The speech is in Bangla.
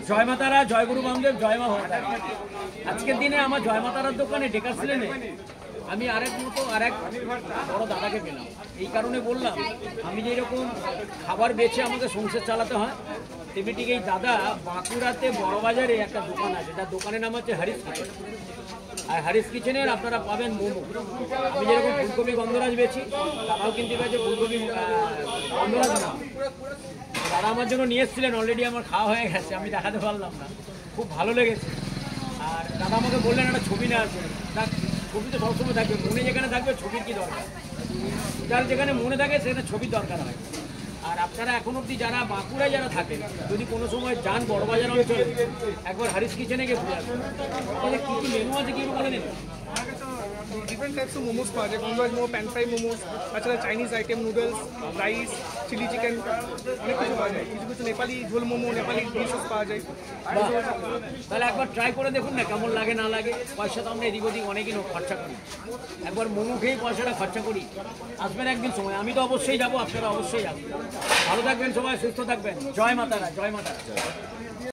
জয় মাতারা, জয় গুরু বামদেব, জয় মা হোতা। আজকের দিনে আমার জয় মাতারার দোকানে ডেকার ছিলেন আমি আরেক বড় দাদাকে পেলাম। এই কারণে বললাম, আমি যেরকম খাবার বেচে আমাকে সংসার চালাতে হয়, তেমনি ঠিক এই দাদা বাঁকুড়াতে বড় বাজারে একটা দোকান আছে, তার দোকানের নাম হচ্ছে হারিস কিচেন। আর হারিস কিচেনের আপনারা পাবেন মোমো। আমি যেরকম ফুলকপি গন্ধরাজ বেছি, দাদাও কিনতে পেয়েছে ফুলকপি গন্ধরাজ না। দাদা আমার জন্য নিয়ে এসেছিলেন, অলরেডি আমার খাওয়া হয়ে গেছে, আমি দেখাতে পারলাম না, খুব ভালো লেগেছে। আর দাদা আমাকে বললেন একটা ছবি না আছে, দেখ ছবি তো সবসময় থাকবে, মনে যেখানে থাকবে ছবির কী দরকার, যার যেখানে মনে থাকে সেখানে ছবির দরকার হয়। আর আপনারা এখন অবধি যারা বাঁকুড়ায় যারা থাকেন, যদি কোনো সময় যান বড়বাজার অঞ্চলে, একবার হারিস কিচেনে গিয়ে ঘুরে আসবেন। তাহলে কী কী মেনু আছে কি বলে নিন। ডিফারেন্ট টাইপস অফ মোমোস পাওয়া যায়, গন্ধরাজ মোমো, প্যান ফ্রাই মোমোস, তাছাড়া Chinese item, noodles, rice, chilli chicken, অনেক কিছু পাওয়া যায়। কিছু কিছু নেপালি ঝোল মোমো, নেপালি ডিশেস পাওয়া যায়। তাহলে একবার ট্রাই করে দেখুন না কেমন লাগে না লাগে। পয়সা তো আমরা এদিক ওদিক অনেকই খরচা করি, একবার মোমো খেয়েই পয়সাটা খরচা করি। আসবেন একদিন সময়, আমি তো অবশ্যই যাবো, আপনারা অবশ্যই আসবেন। ভালো থাকবেন সবাই, সুস্থ থাকবেন। জয় মাতারা, জয় মাতারা।